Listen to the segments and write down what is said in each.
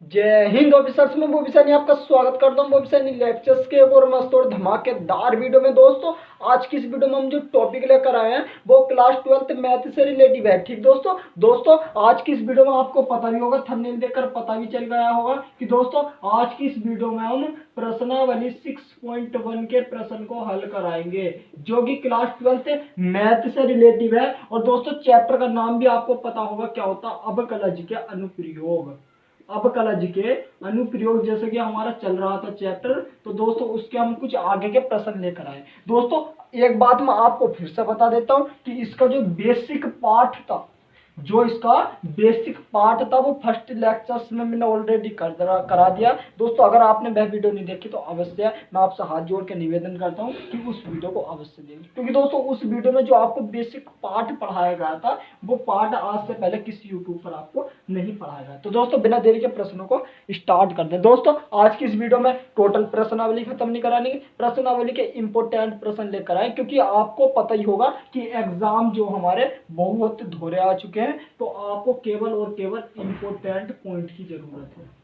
जय हिंद ऑफिसर्स में वो सैनी आपका स्वागत करता हूँ। वो सैनी लेक्चर्स के एक और मस्त और धमाकेदार वीडियो में। दोस्तों आज की इस वीडियो में हम जो टॉपिक लेकर आए हैं वो क्लास 12th मैथ से रिलेटिव है। ठीक दोस्तों आज की इस वीडियो में आपको पता भी होगा, थंबनेल देखकर पता भी चल गया होगा कि दोस्तों आज की इस वीडियो में हम प्रश्नावली 6.1 के प्रश्न को हल कराएंगे जो कि क्लास 12th मैथ से रिलेटिव है। और दोस्तों चैप्टर का नाम भी आपको पता होगा क्या होता है, अवकलज के अनुप्रयोग। अवकलज के अनुप्रयोग जैसे कि हमारा चल रहा था चैप्टर, तो दोस्तों उसके हम कुछ आगे के प्रश्न लेकर आए। दोस्तों एक बात मैं आपको फिर से बता देता हूं कि इसका जो बेसिक पार्ट था, जो इसका बेसिक पार्ट था वो फर्स्ट लेक्चर्स में मैंने ऑलरेडी करा दिया। दोस्तों अगर आपने वह वीडियो नहीं देखी तो अवश्य मैं आपसे हाथ जोड़ के निवेदन करता हूं कि उस वीडियो को अवश्य देखें, क्योंकि दोस्तों उस वीडियो में जो आपको बेसिक पार्ट पढ़ाया गया था वो पार्ट आज से पहले किसी यूट्यूब पर आपको नहीं पढ़ाया गया। तो दोस्तों बिना देरी के प्रश्नों को स्टार्ट करते हैं। दोस्तों आज की इस वीडियो में टोटल प्रश्नावली खत्म नहीं करानी, प्रश्नावली के इंपोर्टेंट प्रश्न लेकर आए, क्योंकि आपको पता ही होगा कि एग्जाम जो हमारे बहुत धोरे आ चुके हैं, तो आपको केवल और केवल इंपोर्टेंट पॉइंट की जरूरत है।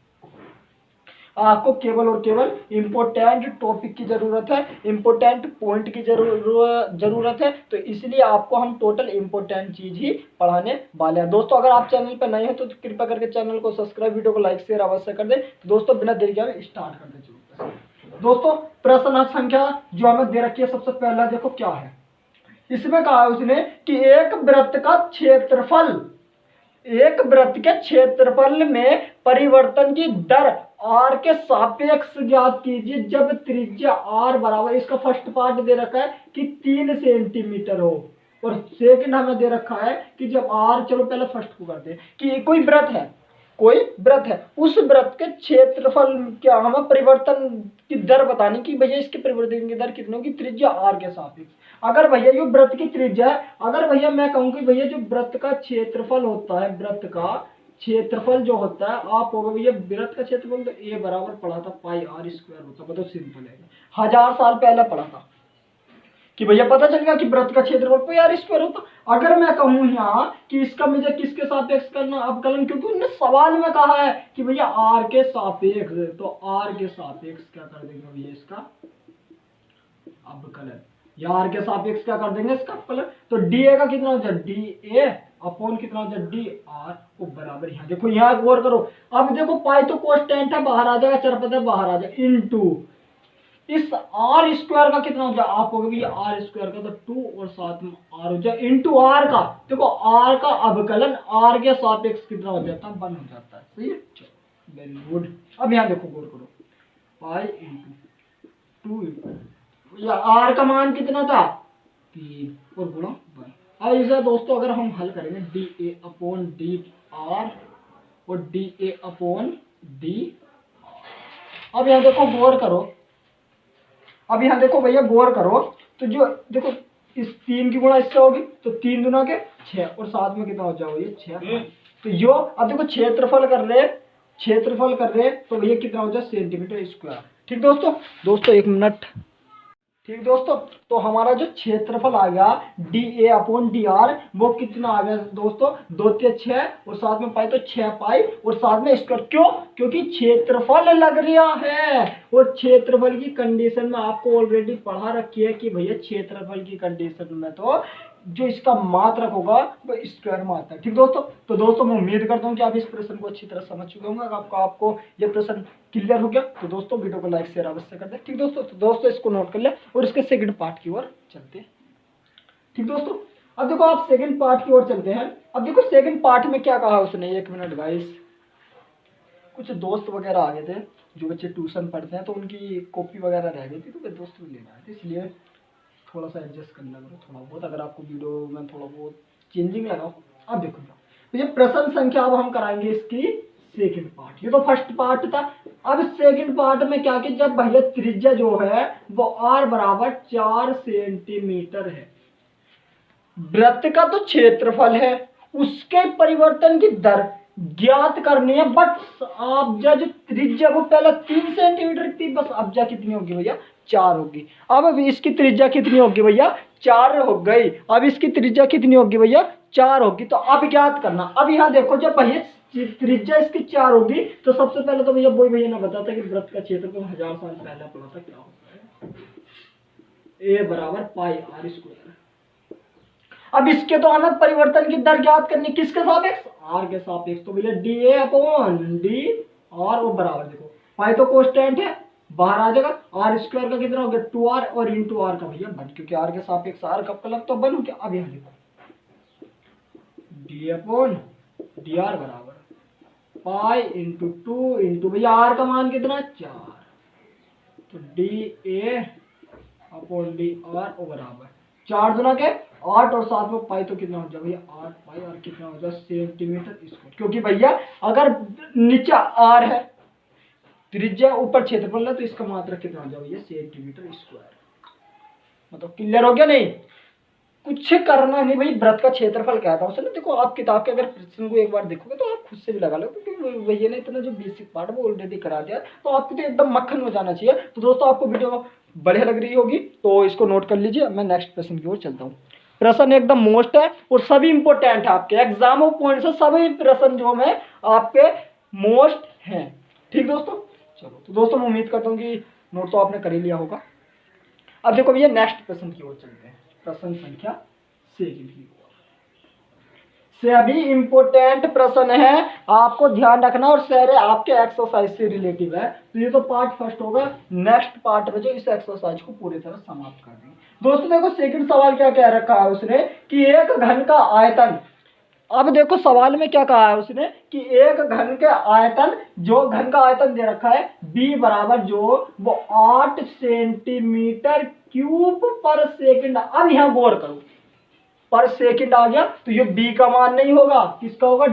आपको केवल और केवल इंपोर्टेंट टॉपिक की जरूरत है, इंपोर्टेंट पॉइंट की जरूरत है। तो इसलिए आपको हम टोटल इंपोर्टेंट चीज ही पढ़ाने वाले हैं। दोस्तों अगर आप चैनल पर नए हैं तो कृपया करके चैनल को सब्सक्राइब, वीडियो को लाइक शेयर अवश्य कर दें। तो दोस्तों बिना देरी के हम स्टार्ट करते चलते हैं। दोस्तों प्रश्न संख्या जो हमें दे रखी है, सबसे पहला देखो क्या है। इसमें कहा है उसने कि एक वृत्त का क्षेत्रफल, एक वृत्त के क्षेत्रफल में परिवर्तन की दर r के सापेक्ष ज्ञात कीजिए जब त्रिज्या r बराबर, इसका फर्स्ट पार्ट दे रखा है कि 3 सेंटीमीटर हो, और सेकंड हमें दे रखा है कि जब r, चलो पहले फर्स्ट को करते हैं कि कोई वृत्त है, कोई वृत्त है, उस वृत्त के क्षेत्रफल क्या, हमें परिवर्तन की दर बतानी कि भैया इसके परिवर्तन की दर कितनी होगी, त्रिज्या r के सापेक्ष। अगर भैया जो वृत्त की त्रिज्या है, अगर भैया मैं कहूँ कि भैया जो वृत्त का क्षेत्रफल होता है, वृत्त का क्षेत्रफल जो होता है, आप होगा भैया वृत्त का क्षेत्रफल तो a बराबर पढ़ा था पाई r स्क्वायर होता है, बहुत सिंपल है, 1000 साल पहले पढ़ा था कि भैया पता चल गया कि वृत्त का क्षेत्रफल पाई r स्क्वायर होता। अगर मैं कहूँ यहाँ कि इसका मुझे किसके सापेक्ष करना अवकलन, क्योंकि उन्होंने सवाल में कहा है कि भैया r के सापेक्ष, तो r के सापेक्ष क्या कर देंगे भैया इसका अवकलन, या r के सापेक्ष क्या कर देंगे इसका अवकलन। तो dA का कितना हो जाए, dA अपॉन कितना हो जाए dr को बराबर, यहाँ देखो यहाँ गौर करो, अब देखो पाई तो कांस्टेंट है, बाहर आ जाएगा, चर पद है बाहर आ जाएगा, इनटू इस r स्क्वायर का कितना हो जाए, आप हो गए r स्क्वायर का तो 2 और साथ में r हो जाए इनटू r का, देखो r का अवकलन r के सापेक्ष कितना हो जाता है, 1 हो जाता है। सही है, चलो वेरी गुड। अब यहाँ देखो गौर करो, पाई इनटू 2 इनटू या r का मान कितना था 3 और गुणा 1। अब इसे दोस्तों अगर हम हल करेंगे dA अपॉन dr और dA अपॉन d, अब यहाँ देखो गौर करो, अब यहाँ देखो भैया गौर करो, तो जो देखो इस 3 की गुणा इससे होगी तो 3 दूना के 6 और साथ में कितना हो जाओगे ये 6। तो यो अब देखो क्षेत्रफल कर रहे तो भैया कितना हो जाए सेंटीमीटर स्क्वायर। ठीक दोस्तों 1 मिनट। ठीक दोस्तों, तो हमारा जो क्षेत्रफल आ गया dA अपॉन dr वो कितना आ गया दोस्तों, 2 × 6 और साथ में पाई तो 6 पाई और साथ में स्क्वायर। क्यों, क्योंकि क्षेत्रफल लग रहा है, और क्षेत्रफल की कंडीशन में आपको ऑलरेडी पढ़ा रखी है कि भैया क्षेत्रफल की कंडीशन में तो जो इसका मात्रक होगा वो स्क्वायर में आता है। ठीक तो दोस्तों मैं उम्मीद करता हूँ कि आप इस प्रश्न को अच्छी तरह समझ चुके होंगे। अगर आपको ये प्रश्न क्लियर हो गया तो दोस्तों वीडियो को लाइक शेयर अवश्य कर दें। ठीक तो दोस्तों इसको नोट कर ले और इसके सेकंड पार्ट की ओर चलते हैं। ठीक दोस्तों, अब देखो आप सेकंड पार्ट की ओर चलते हैं। अब देखो सेकंड पार्ट में क्या कहा उसने, 1 मिनट गाइस, कुछ दोस्त वगैरह आ गए थे, जो बच्चे ट्यूशन पढ़ते हैं तो उनकी कॉपी वगैरह रह गई थी, तो वे दोस्त भी लेने आए थे, इसलिए थोड़ा सा एडजस्ट करना करो थोड़ा बहुत, अगर आपको वीडियो में थोड़ा बहुत चेंजिंग लगाओ। अब देखो तो ये प्रश्न संख्या अब हम कराएंगे इसकी सेकंड पार्ट, ये तो फर्स्ट पार्ट था। अब सेकंड पार्ट में क्या कि जब भैया त्रिज्या जो है वो r बराबर 4 सेंटीमीटर है, वृत्त का तो क्षेत्रफल है, उसके परिवर्तन की दर ज्ञात करनी है, बट अब्जा जो त्रिज्या वो पहले 3 सेंटीमीटर थी, बस अब्जा कितनी होगी भैया 4 होगी। अब इसकी त्रिज्या कितनी होगी भैया 4 हो गई, अब इसकी त्रिज्या कितनी होगी भैया 4 होगी। तो अब ज्ञात करना, अब यहाँ देखो जब भैया त्रिज्या इसकी 4 होगी। तो सबसे पहले तो भैया वही भैया ने बताया था कि वृत्त का क्षेत्रफल 1000 साल पहले पढ़ा था क्या होता है, a बराबर पाई आर स्क्वायर। अब इसके तो हमें परिवर्तन की दर ज्ञात करनी, किसके सापेक्ष, आर के सापेक्ष। तो भैया D a upon d are वो बराबर, देखो पाई तो कांस्टेंट है बाहर आ जाएगा, आर स्क्वायर का कितना हो गया 2r और इंटू आर का भैया 1, क्योंकि आर के सापेक्ष आर कब का लग तो 1 हो गया। अब यहाँ देखो डी अपॉन डी आर बराबर पाई इंटू 2 इंटू भैया आर का मान कितना 4, तो d a upon d r ओ बराबर 4 दुना के 8 और 7 में पाई तो कितना हो जाएगा भैया 8 पाई और कितना हो जाएगा सेंटीमीटर स्क्वायर, क्योंकि भैया अगर नीचे आर है त्रिज्या ऊपर क्षेत्रफल है तो इसका मात्रा कितना हो जाएगा ये सेंटीमीटर स्क्वायर। मतलब क्लियर हो गया नहीं, कुछ करना नहीं भाई, व्रत का क्षेत्रफल क्या था उसने, देखो आप किताब के अगर प्रश्न को एक बार देखोगे तो आप खुद से भी लगा लो, क्योंकि भैया ने इतना जो बेसिक पार्ट वो ऑलरेडी करा दिया, तो आपको तो एकदम मक्खन हो जाना चाहिए। तो दोस्तों आपको वीडियो बढ़िया लग रही होगी तो इसको नोट कर लीजिए। मैं नेक्स्ट प्रश्न की ओर चलता हूँ। प्रश्न एकदम मोस्ट है और सभी इंपॉर्टेंट है, आपके एग्जाम पॉइंट से सभी प्रश्न जो है आपके मोस्ट हैं। ठीक दोस्तों, चलो तो दोस्तों मैं उम्मीद करता हूँ कि नोट तो आपने कर ही लिया होगा। अब देखो भैया नेक्स्ट प्रश्न की ओर चलते हैं, प्रश्न संख्या 6 की ओर से अभी इंपॉर्टेंट प्रश्न है, आपको ध्यान रखना और सारे आपके एक्सरसाइज से रिलेटिव है। तो ये तो पार्ट फर्स्ट होगा, नेक्स्ट पार्ट में जो इस एक्सरसाइज को पूरी तरह समाप्त कर देंगे। दोस्तों देखो सेकंड सवाल क्या कह रखा है उसने कि एक घन का आयतन, अब देखो सवाल में क्या कहा है उसने कि एक घन के आयतन, जो घन का आयतन दे रखा है b बराबर जो वो 8 सेंटीमीटर क्यूब पर सेकंड। अब यहां गौर करो पर सेकंड आ गया तो ये b का मान नहीं होगा, किसका होगा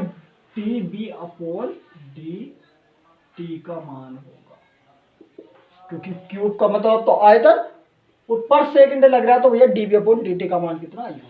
db अपॉन dt का मान होगा, क्योंकि क्यूब का मतलब तो आयतन पर सेकंड लग रहा है, तो भैया db अपॉन dt का मान कितना आएगा।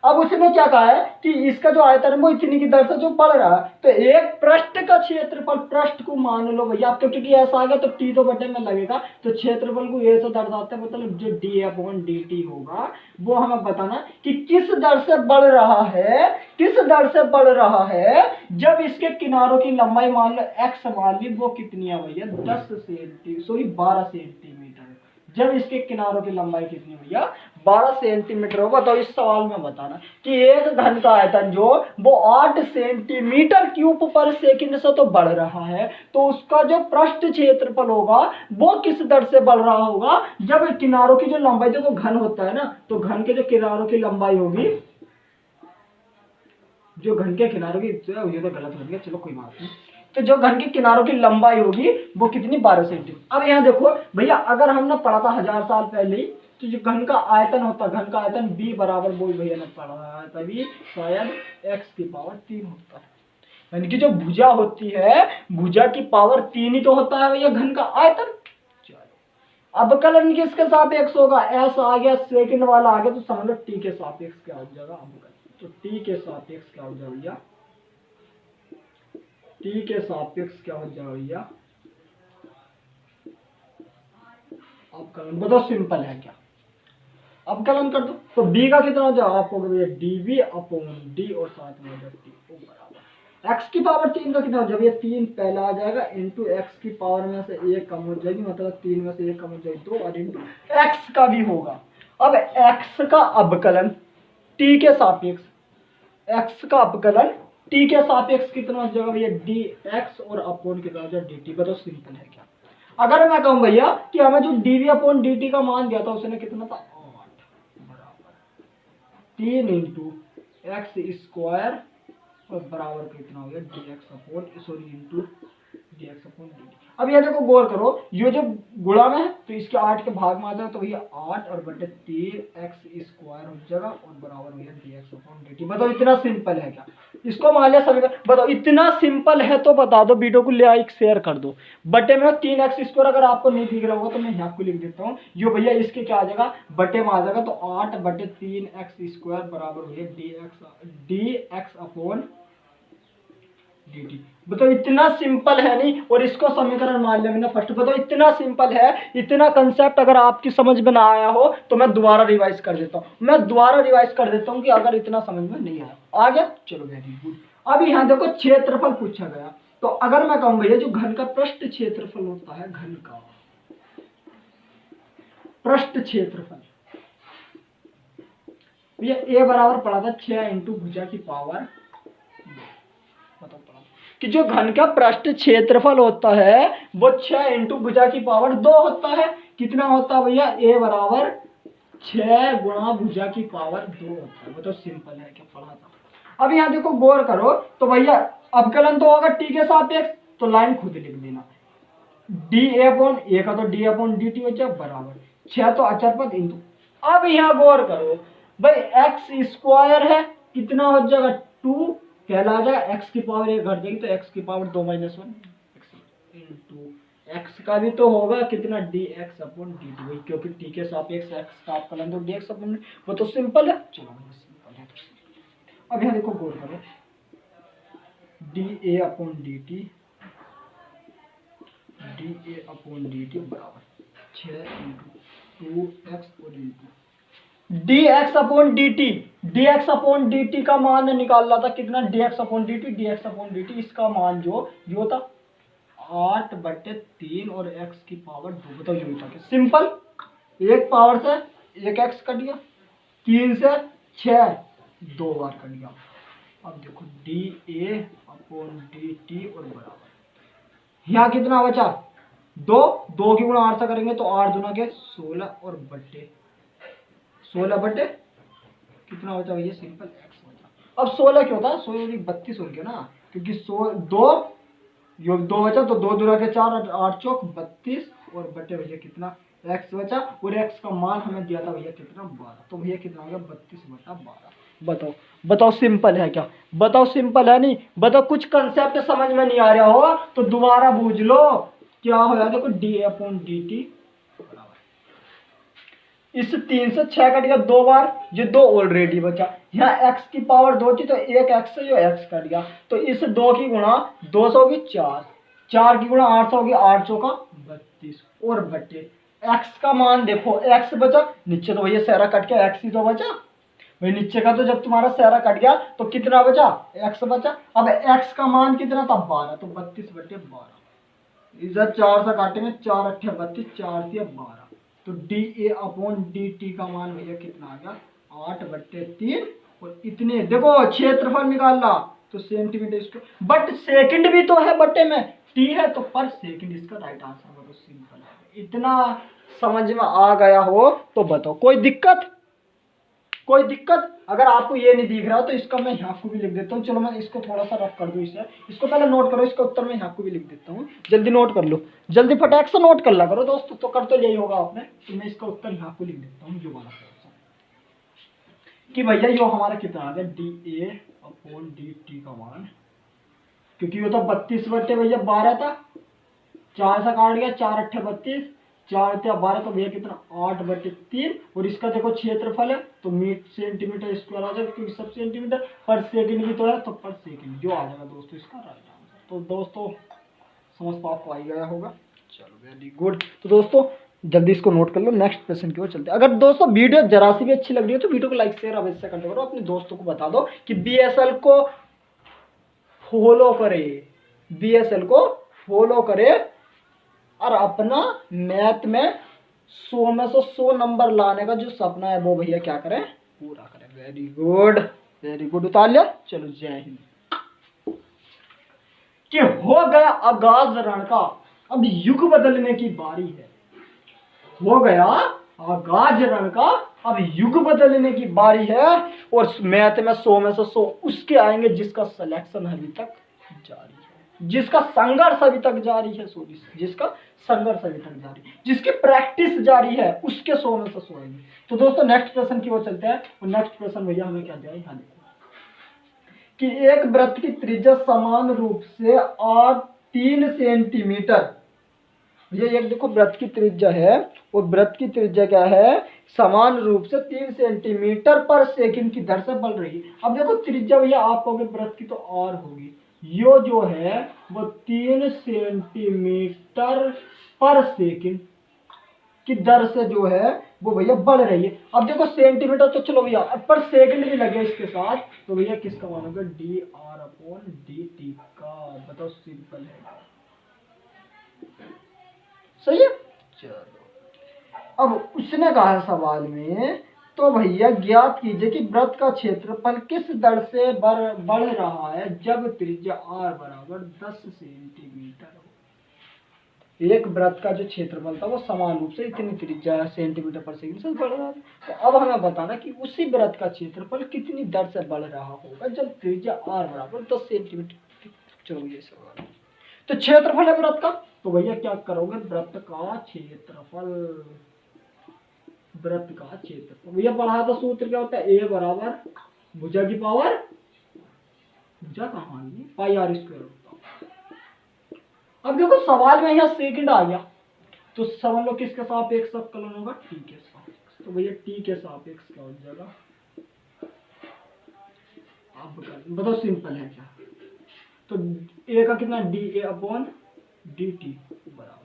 अब उसने क्या कहा है कि इसका जो आयतन है वो इतनी की दर से जो बढ़ रहा है, तो एक पृष्ठ का क्षेत्रफल, पृष्ठ को मान लो भैया आपको, क्योंकि ऐसा आ गया तो टी तो बटे में लगेगा, तो क्षेत्रफल को ए से दर्शाते हैं, मतलब जो डी अपॉन डी टी होगा वो हमें बताना कि किस दर से बढ़ रहा है, किस दर से बढ़ रहा है। जब इसके किनारों की लंबाई मान लो एक्स मान ली, वो कितनी है भैया 12 सेंटीमीटर। जब इसके किनारों की लंबाई कितनी भैया 12 सेंटीमीटर होगा। तो इस सवाल में बताना कि एक घन का आयतन जो वो 8 सेंटीमीटर क्यूब पर सेकंड से तो बढ़ रहा है, तो उसका जो पृष्ठ क्षेत्रफल होगा वो किस दर से बढ़ रहा होगा। जब किनारों की जो लंबाई, जो घन होता है ना, तो घन के जो किनारों की लंबाई होगी, जो घन के किनारों की, ये तो गलत हो गया, चलो कोई बात नहीं, तो जो घन के किनारों की लंबाई होगी वो कितनी 12 सेंटीमीटर। अब यहाँ देखो भैया अगर हमने पढ़ा था 1000 साल पहले ही, तो जो घन का आयतन होता है, घन का आयतन b बराबर वो भैया ने पढ़ा है तभी शायद x की पावर 3 होता है, यानी कि जो भुजा होती है भुजा की पावर 3 ही तो होता है भैया घन का आयतन। चलो अवकलन किसके सापेक्ष होगा, s आ गया, सेकंड वाला आ गया, तो समझ लो t के सापेक्ष क्या हो जाएगा अवकलन। तो t के सापेक्ष क्या हो जाएगा भैया, t के सापेक्ष क्या हो जाएगा भैया अवकलन। बताओ सिंपल है क्या, अवकलन कर दो तो b का कितना हो जाएगा आपको भैया dv अपॉन d और साथ में टी बराबर x की पावर 3 का कितना हो जाएगा, 3 पहला आ जाएगा इंटू x की पावर में से 1 कम हो जाएगी, मतलब 3 में से 1 कम हो जाएगी 2, और इंटू x का भी होगा। अब x का अवकलन t के सापेक्ष, x का अवकलन t के सापेक्ष कितना हो जाएगा भैया dx और अपॉन कितना हो जाएगा dt। बताओ सिंपल है क्या। अगर मैं कहूं भैया कि हमें जो dv अपॉन dt का मान दिया था उसने कितना था 8 बराबर 3 इंटू एक्स स्क्वायर और बराबर कितना हो गया dx upon into dx upon dt। अब ये देखो गौर करो, ये जो गुणा में है तो इसके 8 के भाग में आ जाएगा, तो भैया 8 और बटे 3 एक्स स्क्वायर हो जाएगा और बराबर भैया dx अपॉन dt। बताओ इतना सिंपल है क्या, इसको मान लिया सभी। बताओ इतना सिंपल है तो बता दो, वीडियो को लाइक शेयर कर दो। बटे में 3 एक्स स्क्वायर अगर आपको नहीं दिख रहा होगा तो मैं यहाँ आपको लिख देता हूँ, यो भैया इसके क्या आ जाएगा बटे में आ जाएगा, तो 8 बटे 3 एक्स स्क्वायर बराबर भैया dx अपॉन dt। बताओ इतना सिंपल है नहीं, और इसको समीकरण मान लिया मैंने फर्स्ट। बताओ इतना सिंपल है, इतना कंसेप्ट अगर आपकी समझ में ना आया हो तो मैं दोबारा रिवाइज कर देता हूँ, कि अगर इतना समझ में नहीं आया आ गया, चलो वेरी गुड। अब यहाँ देखो क्षेत्रफल पूछा गया, तो अगर मैं कहूँ भैया जो घन का पृष्ठ क्षेत्रफल होता है, घन का पृष्ठ क्षेत्रफल, ये ए बराबर पड़ा था 6 इंटू भुजा की पावर 2। बताओ कि जो घन का पृष्ठ क्षेत्रफल होता है वो 6 इंटू भुजा की पावर 2 होता है। कितना होता है भैया? ए बराबर 6 गुणा भुजा की पावर 2 होता है। वो तो सिंपल है, क्या पढ़ा था। अब यहाँ देखो गौर करो तो भैया अवकलन तो होगा टी के सापेक्ष, तो लाइन खुद लिख देना, डी ए अपॉन ए का तो डी अपॉन डी टी हो जाए बराबर 6 तो अचर पद इंटू। अब यहाँ गौर करो भाई एक्स स्क्वायर है, कितना हो जाएगा 2 कहला जाएगा, एक्स की पावर 1 घट जाएगी तो एक्स की पावर 2 - 1 इंटू एक्स का भी तो होगा कितना D x upon d T, क्योंकि टी के सापेक्ष एक्स का अवकलन तो डी एक्स अपॉन, वो तो सिंपल है। चलो सिंपल है। अब यहाँ देखो गौर करो D a upon d T, D a upon d t बराबर 6 इंटू 2x और into D x upon d T. D x upon d T का मान निकाल रहा था कितना, D x upon d T, D x upon d T, इसका मान जो था 8/3 और एक्स की पावर 2। बताओ ये था क्या? सिंपल, एक पावर से एक एक्स कट गया, 3 से 6 2 बार कट गया। अब देखो D a upon d T और बराबर यहाँ कितना बचा 2, 2 की गुणा 8 से करेंगे तो 8 दूना के 16 और बट्टे 16 बटे कितना बचा भैया? सिंपल एक्स बचा। अब 16 क्यों था? 16 32 हो गया ना, क्योंकि 2 योग 2 बचा तो 2 दूना के 4 8 चौक 32 और बटे भैया कितना एक्स बचा, और एक्स का मान हमें दिया था भैया कितना 12, तो भैया कितना हो गया 32/12। बताओ बताओ सिंपल है क्या? बताओ सिंपल है नहीं? बताओ कुछ कंसेप्ट समझ में नहीं आ रहा हो तो दोबारा बूझ लो क्या हो जाए। देखो डी अपॉन डी टी, इस 3 से 6 कट गया 2 बार, ये 2 ऑलरेडी बचा। यहाँ x की पावर 2 थी तो एक x से जो x कट गया, तो इस 2 की गुणा 2 होगी 4, 4 की गुणा 8 होगी 8 चौका 32 और बटे x का मान देखो x बचा, नीचे तो भैया सारा कट गया x ही तो बचा भाई, नीचे का तो जब तुम्हारा सारा कट गया तो कितना बचा x बचा। अब x का मान कितना था 12, तो 32/12, इधर 4 से काटेंगे 4 8 32, 4 से 12, तो d a upon d T का मान भैया कितना आ गया 8/3 और इतने। देखो क्षेत्रफल निकालना तो सेंटीमीटर स्क्वायर, बट सेकंड भी तो है बटे में, टी है तो पर सेकंड इसका राइट आंसर। तो सिंपल है, इतना समझ में आ गया हो तो बताओ कोई दिक्कत? कोई दिक्कत? अगर आपको ये नहीं दिख रहा तो इसका मैं यहाँ को भी लिख देता हूँ। चलो मैं इसको थोड़ा सा रफ कर दूँ, इसको पहले नोट करो, इसका उत्तर मैं यहाँ को भी लिख देता हूँ। जल्दी नोट कर लो, जल्दी फटाक से नोट कर ला करो दोस्तों, तो कर तो यही होगा आपने। तो मैं इसका उत्तर यहाँ को लिख देता हूँ जो वाला कि भैया यो हमारा कितना आ गया D a upon d T का मान, क्योंकि वो तो 32/12 था, 4 से काट गया 4 8 32, 4 × 12 तो भैया कितना 8/3, और इसका देखो क्षेत्रफल है तो सेंटीमीटर स्क्वायर आ जाएगा, क्योंकि सब सेंटीमीटर पर सेकंड भी तो है, तो पर सेकंड जो आ जाएगा दोस्तों इसका राइट आंसर। तो दोस्तों समझ तो आपको आ ही गया होगा। चलो वेरी गुड। तो दोस्तों जल्दी इसको नोट कर लो, नेक्स्ट क्वेश्चन की ओर चलते हैं। अगर दोस्तों वीडियो जरा सी भी अच्छी लग रही है तो वीडियो को लाइक शेयर अवश्य करते करो, अपने दोस्तों को बता दो कि बीएसएल को फॉलो करे, बीएसएल को फॉलो करे और अपना मैथ में 100 में से 100 नंबर लाने का जो सपना है वो भैया क्या करें, पूरा करें। वेरी गुड, वेरी गुड, उतार लिया। चलो जय हिंद। कि हो गया आगाज रण का, अब युग बदलने की बारी है। हो गया आगाज रण का, अब युग बदलने की बारी है, और मैथ में 100 में से 100 उसके आएंगे जिसका सिलेक्शन अभी तक जारी है, जिसका संघर्ष अभी तक जारी है, जिसका संघर्ष अभी तक जारी, जिसकी प्रैक्टिस जारी है, उसके 100 में से 100 आएंगे। तो दोस्तों नेक्स्ट क्वेश्चन की ओर चलते हैं, और नेक्स्ट क्वेश्चन भैया हमें क्या दिया है, यहाँ देखो कि एक वृत्त की त्रिज्या समान रूप से 3 सेंटीमीटर, ये एक देखो वृत्त की त्रिज्या है, वो वृत्त की त्रिज्या क्या है, समान रूप से 3 सेंटीमीटर पर सेकंड की दर से बढ़ रही है। अब देखो त्रिज्या भैया आप कहोगे वृत्त की तो और होगी, यो जो है वो 3 सेंटीमीटर पर सेकंड, की दर से जो है वो भैया बढ़ रही है। अब देखो सेंटीमीटर तो चलो भैया, पर सेकंड भी लगे इसके साथ, तो भैया किसका मान होगा, D r upon d T का। बताओ सिंपल है, सही है। चलो अब उसने कहा है सवाल में, तो भैया ज्ञात कीजिए कि वृत्त का क्षेत्रफल किस दर से बढ़ रहा है जब त्रिज्या r बराबर 10 सेंटीमीटर हो। एक वृत्त का जो क्षेत्रफल था वो समान रूप से इतनी त्रिज्या सेंटीमीटर पर सेकंड से बढ़ रहा था। तो अब हमें बताना कि उसी वृत्त का क्षेत्रफल कितनी दर से बढ़ रहा होगा जब त्रिज्या r बराबर 10 सेंटीमीटर। चलो ये सवाल, तो क्षेत्रफल है वृत्त का, तो भैया क्या करोगे, वृत्त का क्षेत्रफल, वृत्त का क्षेत्रफल भैया पढ़ा था सूत्र क्या होता है, ए बराबर भुजा की पावर, भुजा कहाँ है, पाई आर स्क्वायर होता है। अब देखो सवाल में यहाँ सेकंड आ गया, तो समझ लो किसके सापेक्ष अवकलन होगा, टी के सापेक्ष। तो भैया टी के सापेक्ष क्या हो जाएगा, अब बताओ सिंपल है क्या, तो ए का कितना, D a upon d t बराबर,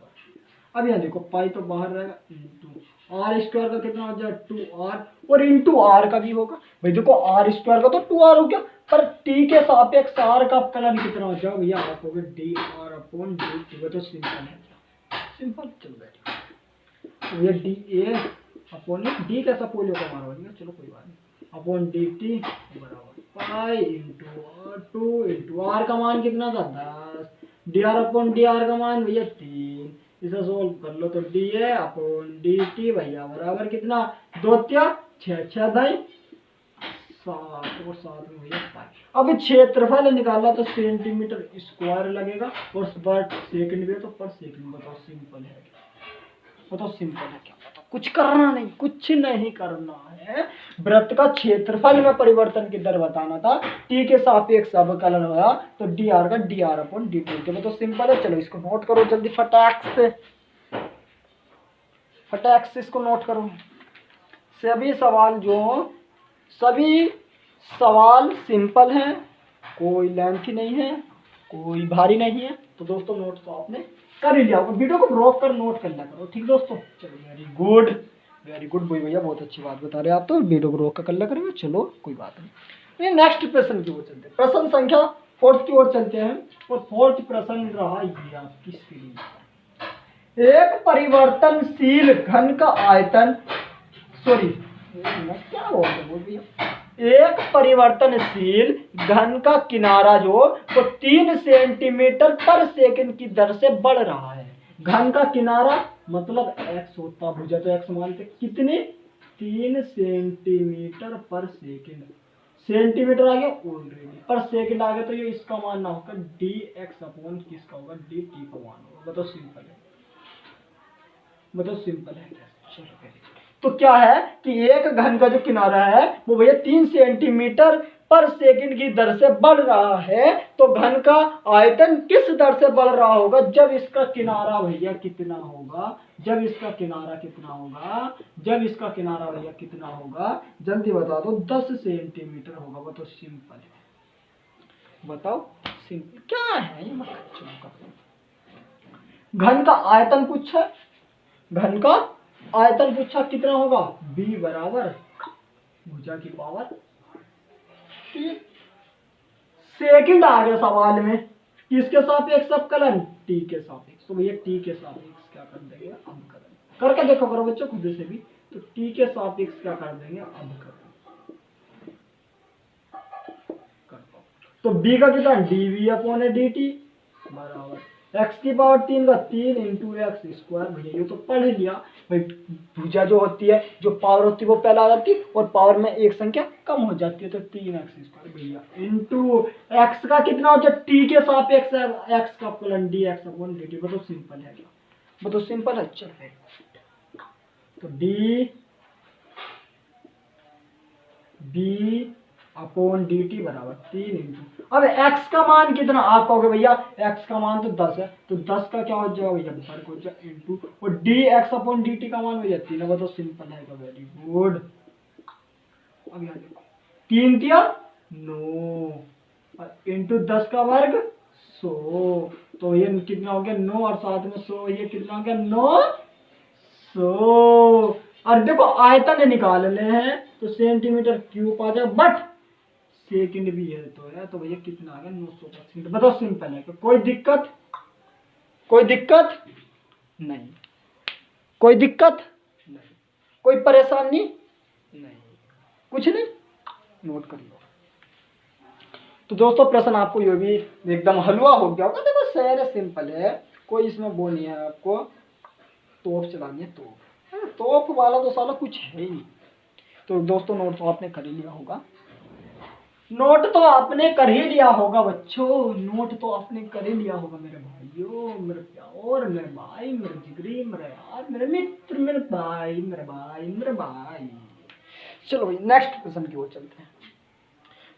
अब यहाँ देखो पाई तो बाहर रहेगा, इंटू आर स्क्वायर का कितना हो जाएगा 2r, और इंटू आर का भी होगा। भाई देखो आर स्क्वायर का तो 2r हो गया, पर टी के सापेक्ष आर का अवकलन कितना हो जाएगा भैया, आप हो गए D r upon d T. तो सिंपल है, सिंपल। चलो बैठिए, तो ये डी ए अपॉन डी कैसा पोलियो का मारा बनेगा, चलो कोई बात नहीं, अपॉन डी टी बराबर pi into r, 2 into r का मान कितना था 10, d r upon d r का मान भैया 3, इसे सोल्व कर लो तो d a upon d t भैया बराबर कितना, 2 क्या 6 6 दाई 7 और 7 में भैया पाई। अब क्षेत्रफल निकाला तो सेंटीमीटर स्क्वायर लगेगा, और पर सेकंड में तो पर सेकंड। बताओ सिंपल है, बताओ सिंपल है क्या, बताओ, कुछ करना नहीं, कुछ नहीं करना है, वृत्त का क्षेत्रफल में परिवर्तन की दर बताना था, टी के सापेक्ष अवकलन हुआ तो डी आर का D r upon d T. तो सिंपल है, चलो इसको नोट करो जल्दी फटाक से, फटाक से इसको नोट करो। सभी सवाल सिंपल हैं, कोई लेंथी नहीं है, कोई भारी नहीं है। तो दोस्तों नोट तो आपने कर ही लिया होगा, वीडियो को रोक कर नोट कर लिया करो, ठीक दोस्तों। चलो वेरी गुड, वेरी गुड बोई भैया, बहुत अच्छी बात बता रहे हैं आप, तो वीडियो को रोक कर लिया करेंगे। चलो कोई बात नहीं, नेक्स्ट प्रश्न की ओर चलते हैं, प्रश्न संख्या 4 की ओर चलते हैं। और 4th प्रश्न रहा ये आपकी स्क्रीन पर, एक परिवर्तनशील घन का आयतन, सॉरी क्या बोल रहे भैया, एक परिवर्तनशील घन का किनारा जो वो 3 सेंटीमीटर पर सेकंड की दर से बढ़ रहा है। घन का किनारा मतलब x होता, भुजा तो x मानते कितने, 3 सेंटीमीटर पर सेकंड, सेंटीमीटर आ गया ऑलरेडी, पर सेकंड आ गया, तो ये इसका मान ना होगा डी एक्स अपॉन किसका होगा, डी टी का मान होगा। बताओ सिंपल है, बताओ सिंपल है। चलो तो क्या है कि एक घन का जो किनारा है वो भैया 3 सेंटीमीटर पर सेकंड की दर से बढ़ रहा है, तो घन का आयतन किस दर से बढ़ रहा होगा जब इसका किनारा भैया कितना होगा, जब इसका किनारा कितना होगा, जब इसका किनारा भैया कितना होगा, जल्दी बता दो, 10 सेंटीमीटर होगा। बताओ सिंपल है, बताओ सिंपल क्या है ये, घन का आयतन पूछा, घन का आयतन पूछा कितना होगा, b बराबर भुजा की पावर, सेकंड आ गया सवाल में, किसके सापेक्ष अवकलन, t के सापेक्ष। तो भैया t के सापेक्ष क्या कर देंगे, अवकलन करके देखो करो बच्चों खुद से भी, तो t के सापेक्ष क्या कर देंगे, अवकलन कर दो। तो b का कितना, dv अपॉन dt बराबर x की पावर 3 का 3 इंटू एक्स स्क्वायर। भैया ये तो पढ़ लिया भाई, भुजा जो होती है, जो पावर होती है वो पहले आ जाती है, और पावर में एक संख्या कम हो जाती है, तो 3x स्क्वायर भैया इंटू एक्स का कितना हो जाए, टी के सापेक्ष एक्स का अवकलन D x upon d T. बताओ सिंपल है क्या, बताओ सिंपल है। चल तो डी अपॉन डी टी बराबर 3 इंटू, अब x का मान कितना, आप कहोगे भैया x का मान तो 10 है, तो 10 का क्या हो जाएगा भैया, वर्ग हो जाएगा इंटू, और D x upon d T का मान भैया 3 है। बताओ सिंपल है, वेरी गुड। अब यहाँ देखो 3 दिया 9 इंटू 10 का वर्ग 100, तो ये कितना हो गया 9 और साथ में 100, ये कितना हो गया 9 सो और देखो आयतन निकाल ले हैं तो सेंटीमीटर क्यूब आ जाए, बट सेकंड भी है तो भैया कितना आ गया 900%। बताओ सिंपल है, कोई दिक्कत? कोई दिक्कत नहीं, कोई दिक्कत नहीं, कोई परेशानी नहीं, कुछ नहीं, नोट कर लो। तो दोस्तों प्रश्न आपको ये भी एकदम हलवा हो गया होगा। देखो सहज है, सिंपल है, कोई इसमें वो नहीं है आपको तोप चलानी है। तोप वाला तो साला कुछ है ही नहीं। तो दोस्तों नोट तो आपने कर ही लिया होगा, नोट तो आपने कर ही लिया होगा बच्चों, नोट तो आपने कर ही लिया होगा मेरे भाइयों, मेरे प्यार, मेरे भाई, मेरे जिगरी, मेरे यार, मेरे मित्र, मेरे भाई, मेरे भाई, मेरे भाई। चलो भाई नेक्स्ट प्रश्न की ओर चलते हैं।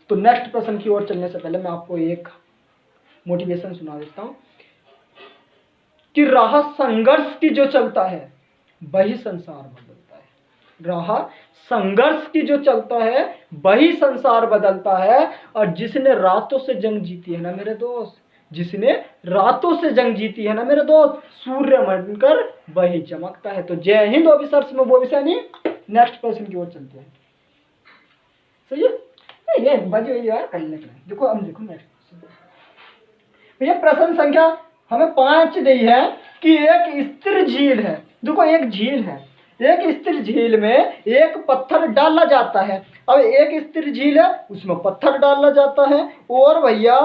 तो नेक्स्ट प्रश्न की ओर चलने से पहले मैं आपको एक मोटिवेशन सुना देता हूं कि राह संघर्ष की जो चलता है वही संसार बदलता है। राह संघर्ष की जो चलता है वही संसार बदलता है। और जिसने रातों से जंग जीती है ना मेरे दोस्त, जिसने रातों से जंग जीती है ना मेरे दोस्त, सूर्य बनकर वही चमकता है। तो जय हिंद ऑफिसर्स में वो विषय नहीं। नेक्स्ट प्रश्न की ओर चलते हैं। सही है, ये बजे यार कर लेते हैं। देखो अब देखो नेक्स्ट भैया प्रश्न संख्या हमें 5 दी है कि एक स्थिर झील है। देखो एक झील है, एक स्थिर झील में एक पत्थर डाला जाता है। अब एक स्थिर झील है उसमें पत्थर डाला जाता है और भैया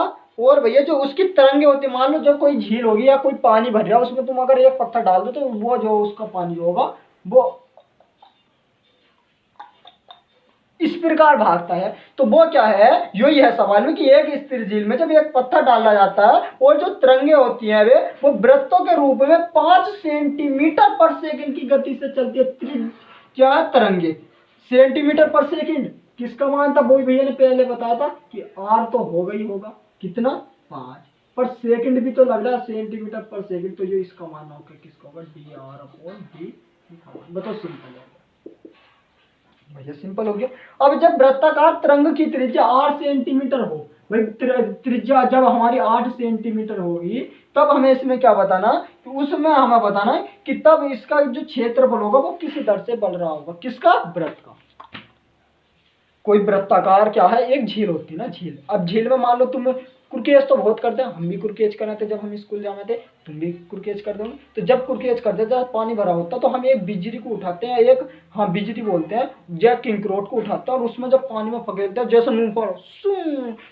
जो उसकी तरंगे होती है, मान लो जब कोई झील होगी या कोई पानी भर रहा है उसमें तुम अगर एक पत्थर डाल दो तो वो जो उसका पानी होगा वो इस प्रकार भागता है। तो वो क्या है, यही है सवाल में कि एक स्थिर झील में जब एक पत्थर डाला जाता है और जो तरंगे होती हैं वो वृत्तों के रूप में 5 सेंटीमीटर पर सेकंड की गति से चलती है। क्या तरंगे सेंटीमीटर पर सेकंड, किसका मान था वो भैया ने पहले बताया था कि आर तो होगा ही होगा, कितना 5 पर सेकंड भी तो लग रहा है सेंटीमीटर पर सेकंड। तो ये इसका मान होगा किसका होगा, डी आर अपॉन डी। बताओ सिंपल है भैया, सिंपल हो गया। अब जब वृत्ताकार तरंग की त्रिज्या 8 सेंटीमीटर हो, भाई त्रिज्या जब हमारी 8 सेंटीमीटर होगी तब हमें इसमें क्या बताना, उसमें हमें बताना है कि तब इसका जो क्षेत्रफल होगा वो किस दर से बढ़ रहा होगा, किसका, वृत्त का। कोई वृत्ताकार क्या है, एक झील होती है ना, झील। अब झील में मान लो तुम कुरकेज तो बहुत करते हैं, हम भी कुरकेज कर रहे थे जब हम स्कूल जाते थे, तुम भी कुरकेज कर दोगे। तो जब कुरकेज करते थे पानी भरा होता तो हम एक बिजली को उठाते हैं, एक हाँ बिजली बोलते हैं, जैक किंकरोट को उठाते हैं और उसमें जब पानी में पकड़ते हैं जैसे मुंह पर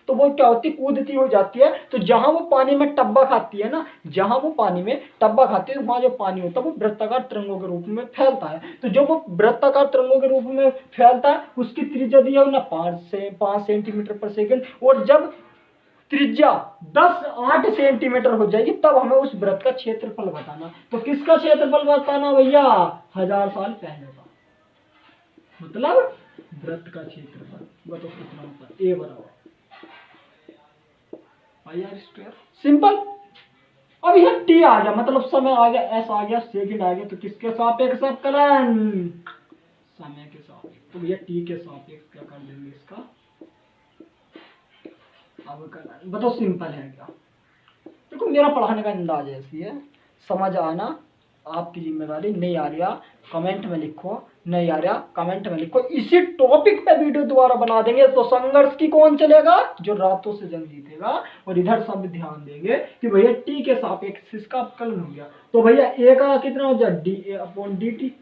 तो वो क्या होती है, कूदती हो जाती है। तो जहां वो पानी में टब्बा खाती है ना, जहां वो पानी में टब्बा खाती है वहां जो पानी होता है वो वृत्ताकार तरंगों के रूप में फैलता है। तो जो वो वृत्ताकार तरंगों के रूप में फैलता है उसकी त्रिज्या दी है ना 5 सेंटीमीटर पर सेकंड। और जब त्रिज्या 8 सेंटीमीटर हो जाएगी तब हमें उस वृत्त का क्षेत्रफल बताना। तो किसका क्षेत्रफल बताना भैया, 1000 साल पहले का, मतलब वृत्त का क्षेत्रफल। बताओ कितना होता है, ए बराबर r²। सिंपल। अब यह टी आ गया, मतलब समय आ गया, एस आ गया, सेकंड आ गया। तो किसके सापेक्ष अवकलन, समय के सापेक्ष। तो भैया टी के सापेक्ष क्या कर देंगे इसका अवकलन। बताओ सिंपल है क्या। देखो मेरा पढ़ाने का अंदाज ऐसी है, समझ आना आपकी जिम्मेदारी, नहीं आ रहा कमेंट में लिखो, नहीं आ रहा कमेंट में लिखो। इसी टॉपिक पे वीडियो दोबारा बना देंगे। तो संघर्ष की कौन चलेगा, जो रातों से जंग जीतेगा। और इधर सब ध्यान देंगे कि भैया टी के सापेक्ष इसका अवकलन हो गया। तो भैया ए का कितना हो जाए, d a upon d t.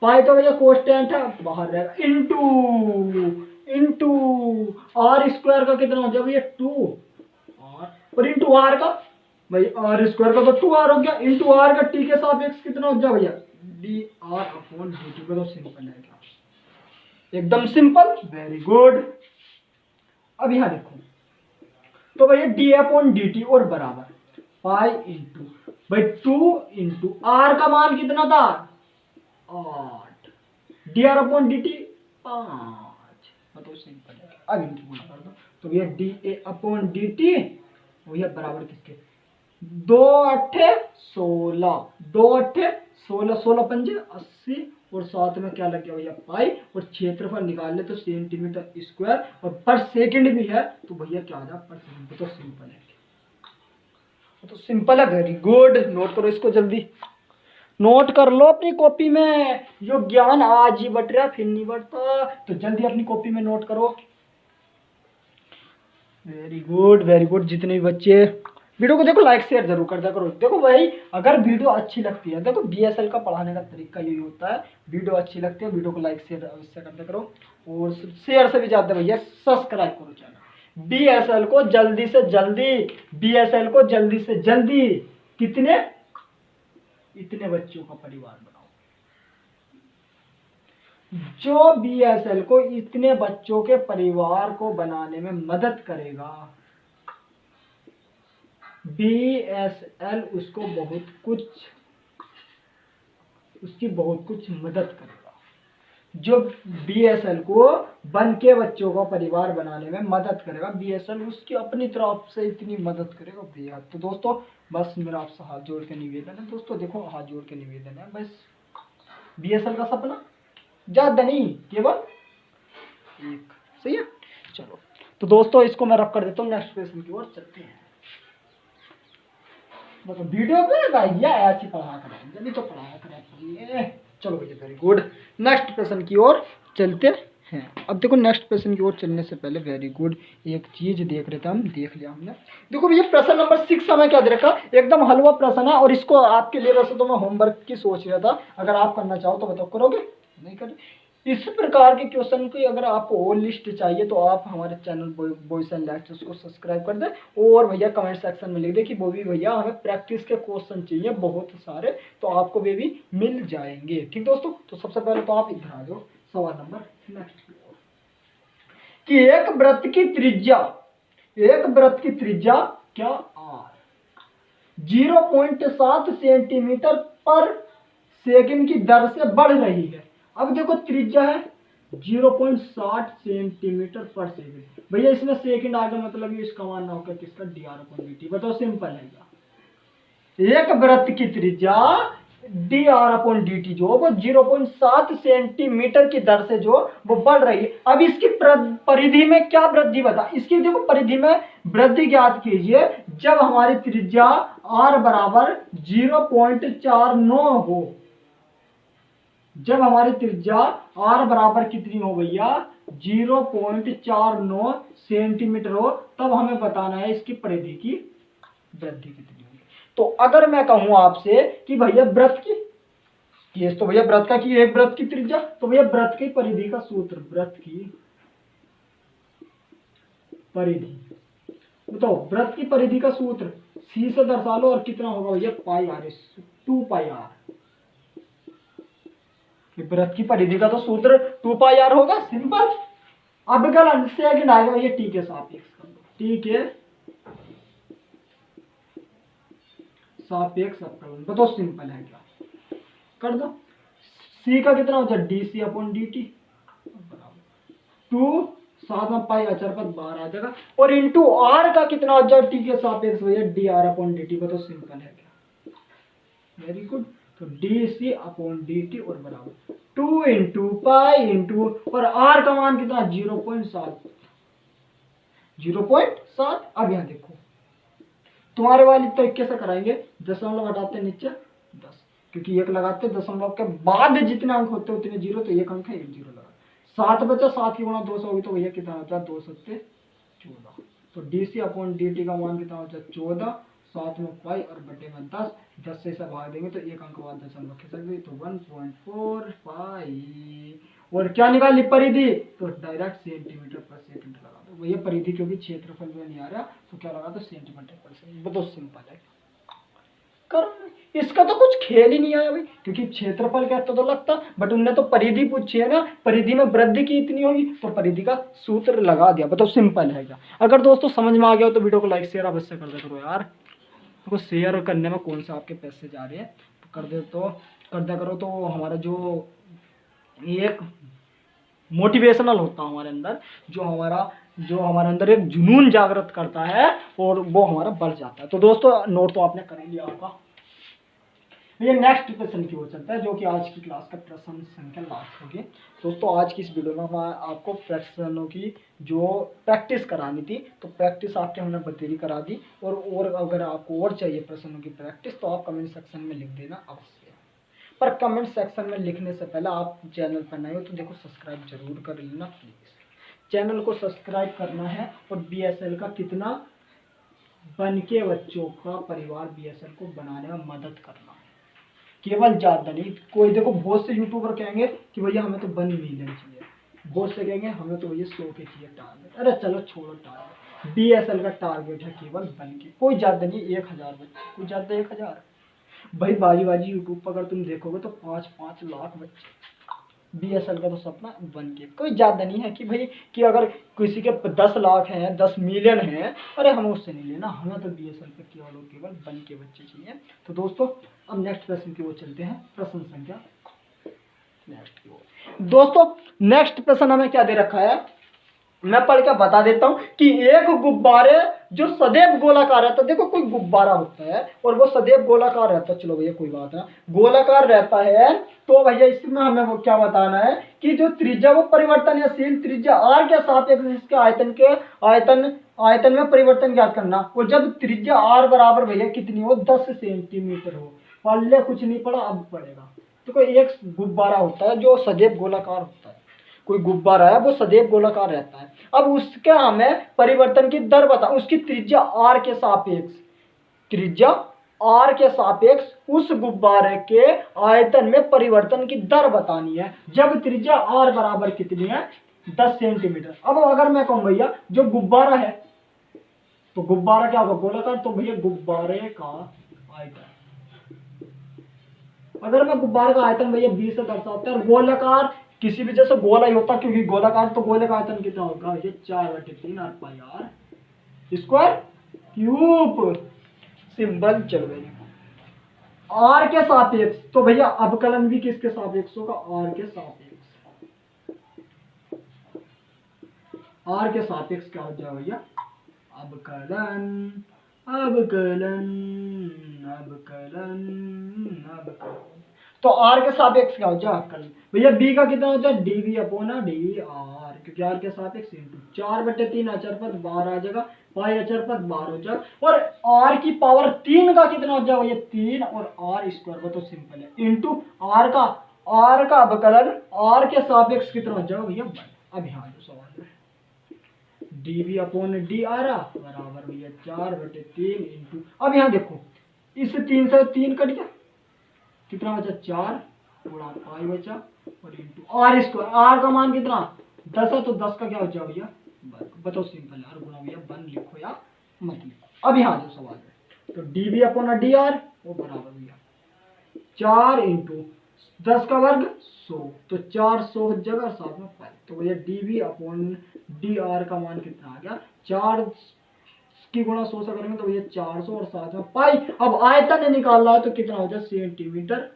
Pi तो भैया कोस्टेंट है बाहर रहेगा, इंटू r² का कितना हो जाए भैया 2 और इंटू आर का, भाई r² का तो 2r हो गया, इंटू r का t के सापेक्ष कितना हो जाए भैया, dr अपॉन dt। तो सिंपल है क्या, एकदम सिंपल, वेरी गुड। अब यहां देखो तो भैया d अपॉन dt और बराबर पाई इंटू भाई 2 इंटू r का मान कितना था 8, dr अपॉन dt 5। तो सिंपल है, अब इनकी गुणा कर दो। तो ये dA अपॉन dt भैया बराबर किसके, 2 8 16, 2 8 16, 16 पंजे 80 और साथ में क्या लग गया भैया पाई। और क्षेत्रफल निकाल ले तो सेंटीमीटर स्क्वायर और पर सेकंड भी है तो भैया क्या आ जाए पर सेकंड। तो सिंपल है, तो सिंपल है, वेरी गुड। नोट करो इसको जल्दी, नोट कर लो अपनी कॉपी में, जो ज्ञान आज ही बट रहा फिर नहीं बढ़ता, तो जल्दी अपनी कॉपी में नोट करो। Very good very good. जितने भी बच्चे वीडियो को देखो लाइक शेयर जरूर कर दिया करो। देखो भाई अगर वीडियो अच्छी लगती है, देखो बीएसएल का पढ़ाने का तरीका यही होता है, वीडियो अच्छी लगती है वीडियो को लाइक शेयर अवश्य कर दिया करो, और शेयर से भी ज्यादा भैया सब्सक्राइब करो चैनल बीएसएल को जल्दी से जल्दी, बीएसएल को जल्दी से जल्दी कितने इतने बच्चों का परिवार बनाओ जो बीएसएल को इतने बच्चों के परिवार को बनाने में मदद करेगा। बीएसएल उसको उसकी बहुत कुछ मदद करेगा। जो बीएसएल को बन के बच्चों का परिवार बनाने में मदद करेगा, बीएसएल उसकी अपनी तरफ से इतनी मदद करेगा भैया। तो दोस्तों बस मेरा आपसे हाथ जोड़ के निवेदन है, दोस्तों देखो हाथ जोड़ के निवेदन है, बस बीएसएल का सपना ज्यादा नहीं केवल एक, सही है। चलो तो दोस्तों इसको मैं रख कर देता हूँ, नेक्स्ट क्वेश्चन की ओर चलते हैं। मतलब वीडियो पे भैया ऐसी पढ़ा करें, जल्दी तो पढ़ाया करें। चलो भैया वेरी गुड, नेक्स्ट प्रश्न की ओर चलते हैं। अब देखो नेक्स्ट प्रश्न की ओर चलने से पहले वेरी गुड एक चीज देख रहे थे हम, देख लिया हमने। देखो भैया प्रश्न नंबर 6 हमें क्या दे रखा, एकदम हलवा प्रश्न है, और इसको आपके लिए वैसे तो मैं होमवर्क की सोच रहा था, अगर आप करना चाहो तो बताओ करोगे, नहीं कर। इस प्रकार के क्वेश्चन की अगर आपको और लिस्ट चाहिए तो आप हमारे चैनल बॉयज एंड लेक्चर्स को सब्सक्राइब कर दें, और भैया कमेंट सेक्शन में लिख दे कि वो भी भैया हमें प्रैक्टिस के क्वेश्चन चाहिए बहुत सारे, तो आपको वे भी मिल जाएंगे। ठीक दोस्तों, तो सबसे पहले तो आप इधर आ जाओ सवाल नंबर नेक्स्ट कि एक वृत्त की त्रिज्या क्या आर 0.7 सेंटीमीटर पर सेकंड की दर से बढ़ रही है। अब देखो त्रिज्या है 0.60 सेंटीमीटर पर सेकंड, भैया इसमें सेकंड आगे मतलब ये इसका मानना होगा किसका, dr/dt। बताओ सिंपल है क्या, एक वृत्त की त्रिज्या dr/dt जो वो 0.7 सेंटीमीटर की दर से जो वो बढ़ रही है। अब इसकी परिधि में क्या वृद्धि बता, इसकी देखो परिधि में वृद्धि ज्ञात कीजिए जब हमारी त्रिज्या r बराबर 0.49 हो। जब हमारी त्रिज्या r बराबर कितनी हो भैया, 0.49 सेंटीमीटर हो, तब हमें बताना है इसकी परिधि की वृद्धि कितनी होगी। तो अगर मैं कहूं आपसे कि भैया वृत्त की केस, तो भैया वृत्त का की एक वृत्त की त्रिज्या, तो भैया वृत्त की परिधि का सूत्र, वृत्त की परिधि बताओ, वृत्त की परिधि का सूत्र c से दर्शा लो, और कितना होगा भैया पाई आर, 2 पाई आर। वृत्त की परिधि का तो सूत्र 2 पाई आर होगा, सिंपल। अब गलत सेकंड आएगा ये टी के सापेक्ष कर दो, टी के सापेक्ष अपकलन, बताओ सिंपल है क्या, कर दो। c का कितना होता है dc/dt बराबर 2 साथ में पाई अचर पद बाहर आ जाएगा, और इंटू r का कितना हो जाएगा टी के सापेक्ष भैया dr/dt, बताओ सिंपल है क्या, वेरी गुड। तो dc/dt और बराबर 2 इंटू पाई इंटू, और r का मान कितना 0.7। अब यहां देखो तुम्हारे वाली तरीके से कराएंगे, दशमलव हटाते नीचे 10, क्योंकि एक लगाते दशमलव के बाद जितने अंक होते उतने जीरो, तो एक अंक है 1 जीरो लगा, 7 बचा, 7 की गुणा 2 से होगी तो भैया कितना होता है 2 7 14। तो dc/dt का मान कितना होता है 14, 7 में पाई और बटे में 10, 10 से इसे भाग देंगे तो एक अंक बाद दशमलव खिसक गई, तो 1.4 पाई, और क्या निकाली परिधि, तो डायरेक्ट सेंटीमीटर पर सेकंड लगा दो भैया परिधि, क्योंकि क्षेत्रफल में नहीं आ रहा तो क्या लगा दो सेंटीमीटर पर सेकंड, बहुत सिंपल है। कर इसका तो कुछ खेल ही नहीं आया भाई, क्योंकि क्षेत्रफल कहता तो लगता, बट उनने तो परिधि पूछी है ना, परिधि में वृद्धि की इतनी होगी तो परिधि का सूत्र लगा दिया, बताओ सिंपल है क्या। अगर दोस्तों समझ में आ गया हो तो वीडियो को लाइक शेयर अवश्य कर दे करो यार, तो शेयर करने में कौन सा आपके पैसे जा रहे हैं, तो कर दिया करो, तो हमारा जो एक मोटिवेशनल होता है हमारे अंदर, जो हमारे अंदर एक जुनून जागृत करता है, और वो हमारा बढ़ जाता है। तो दोस्तों नोट तो आपने कर लिया होगा, ये नेक्स्ट क्वेश्चन की ओर चलता है, जो कि आज की क्लास का प्रश्न संख्या लास्ट होगी। दोस्तों आज की इस वीडियो में मैं आपको प्रश्नों की जो प्रैक्टिस करानी थी, तो प्रैक्टिस आपके हमने बतेरी करा दी, और अगर आपको और चाहिए प्रश्नों की प्रैक्टिस तो आप कमेंट सेक्शन में लिख देना अवश्य। पर कमेंट सेक्शन में लिखने से पहले आप चैनल पर नए हो तो देखो सब्सक्राइब जरूर कर लेना प्लीज़। चैनल को सब्सक्राइब करना है और बीएसएल का कितना बन के बच्चों का परिवार बीएसएल को बनाने में मदद करना है, केवल ज़्यादा नहीं। कोई देखो बहुत से यूट्यूबर कहेंगे कि भैया हमें तो 1 मिलियन चाहिए, बहुत से कहेंगे हमें तो भैया 100 के चाहिए टारगेट। अरे चलो छोड़ो टारगेट, बीएसएल का टारगेट है केवल 1 के, कोई ज़्यादा नहीं, 1000 बच्चे, कोई ज़्यादा 1000 भाई। बाजी बाजी यूट्यूब पर अगर तुम देखोगे तो 5-5 लाख बच्चे। बीएसएल का तो सपना 1 के, कोई ज़्यादा नहीं है कि भाई कि अगर किसी के 10 लाख हैं, 10 मिलियन हैं, अरे हमें उससे नहीं लेना, हमें तो बीएसएल पे केवल और केवल 1 के बच्चे चाहिए। तो दोस्तों अब नेक्स्ट प्रश्न की ओर चलते हैं, प्रश्न संख्या नेक्स्ट की ओर। दोस्तों नेक्स्ट प्रश्न हमें क्या दे रखा है, मैं पढ़ के बता देता हूं कि एक गुब्बारे जो सदैव गोलाकार रहता है, देखो कोई गुब्बारा होता है और वो सदैव गोलाकार रहता है, चलो भैया कोई बात ना, गोलाकार रहता है, तो भैया इसमें हमें वो क्या बताना है कि जो त्रिज्या वो परिवर्तनशील त्रिज्या आर के सापेक्ष इसके आयतन में परिवर्तन ज्ञात करना। और जब त्रिज्या आर बराबर भैया कितनी हो, 10 सेंटीमीटर हो। पहले कुछ नहीं पड़ा, अब पड़ेगा। तो कोई एक गुब्बारा होता है जो सदैव गोलाकार होता है, कोई गुब्बारा है वो सदैव गोलाकार रहता है। अब उसके हमें परिवर्तन की दर बता, उसकी त्रिज्या आर के सापेक्ष, त्रिज्या आर के सापेक्ष उस गुब्बारे के आयतन में परिवर्तन की दर बतानी है जब त्रिज्या आर बराबर कितनी है, 10 सेंटीमीटर। अब अगर मैं कहूं भैया जो गुब्बारा है, तो गुब्बारा क्या होगा, गोलाकार, तो भैया गुब्बारे का आयतन, अगर मैं गुब्बारे का आयतन भैया 20 से दर्शाता है, और गोलाकार किसी भी जैसे गोला ही होता, क्योंकि गोलाकार, तो गोले का आयतन कितना होगा, ये 4/3 r pi r square cube. Symbol चल रही आर के सापेक्ष, तो भैया अवकलन भी किसके सापेक्ष होगा, आर के सापेक्ष। आर के सापेक्ष क्या हो जाएगा भैया, अवकलन अवकलन अवकलन अवकलन। तो आर के सापेक्ष क्या हो जाएगा, अवकलन। भैया बी का कितना होता है, d v upon d r, क्योंकि आर के सापेक्ष इंटू 4/3 अचर पद 12 आ जाएगा, पाई अचर पद 12 हो जाएगा, और आर की पावर 3 का कितना हो जाएगा, ये 3 और आर स्क्वायर, वो तो सिंपल है, इंटू आर का अवकलन आर के सापेक्ष कितना हो जाएगा भैया 1। अब यहाँ जो सवाल है dv अपॉन डी आर बराबर भैया 4/3 इंटू, अब यहाँ देखो इस 3 से 3 कट गया, कितना बचा 4 गुणा पाई बचा और इंटू आर स्क्वायर, आर का मान कितना 10 है, तो 10 का क्या हो जाएगा भैया वर्ग, बताओ सिंपल है, और गुणा भैया 1 लिखो या मत लिखो। अब यहाँ जो सवाल है, तो dv अपॉन डी आर वो बराबर भैया 4 इंटू 10 का वर्ग 100, तो 400 हो जाएगा, साथ में पाई, तो भैया dv अपॉन डी आर का मान कितना आ गया, 4 की गुणा 100 से करेंगे तो भैया 400 और साथ में पाई। अब आयतन निकालना है तो कितना हो जाए, सेंटीमीटर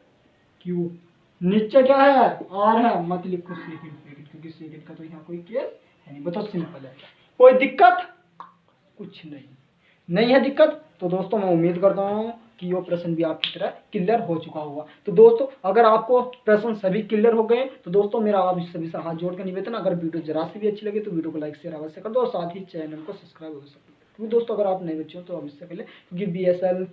क्यूब। नीचे क्या है, आर है, मत लिखो सेकंड, क्योंकि सेकंड का तो यहाँ कोई केस है नहीं, बताओ सिंपल है। कोई दिक्कत, कुछ नहीं है दिक्कत। तो दोस्तों मैं उम्मीद करता हूँ कि वो प्रश्न भी आपकी तरह क्लियर हो चुका होगा। तो दोस्तों अगर आपको प्रश्न सभी क्लियर हो गए तो दोस्तों मेरा आप सभी से हाथ जोड़ कर निवेदन, अगर वीडियो जरा सी भी अच्छी लगे तो वीडियो को लाइक शेयर अवश्य कर दो, और साथ ही चैनल को सब्सक्राइब अवश्य कर दो। क्योंकि दोस्तों अगर आप नए बच्चे हो तो अवश्य कर ले, क्योंकि बीएसएल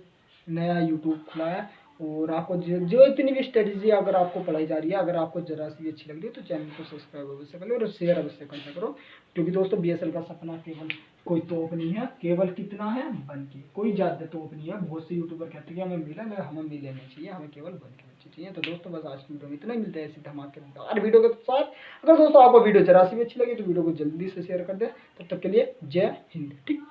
नया यूट्यूब खुला है, और आपको जो इतनी भी स्ट्रेटेजी अगर आपको पढ़ाई जा रही है, अगर आपको जरा सी अच्छी लग रही है तो चैनल को सब्सक्राइब अवश्य कर लो और शेयर अवश्य करना करो। क्योंकि दोस्तों बीएसएल का सपना केवल कोई तोप नहीं है, केवल कितना है 1 के, कोई ज़्यादा तोप नहीं है। बहुत से यूट्यूबर कहते हैं कि हमें मिला, हमें मिले नहीं चाहिए, हमें केवल 1 के बच्चे चाहिए। तो दोस्तों बस आज की वीडियो में इतना ही, मिलता है ऐसी धमाकेदार वीडियो के साथ। अगर दोस्तों आपको वीडियो जरा सी भी अच्छी लगी तो वीडियो को जल्दी से शेयर कर दे। तब तक के लिए जय हिंद। ठीक।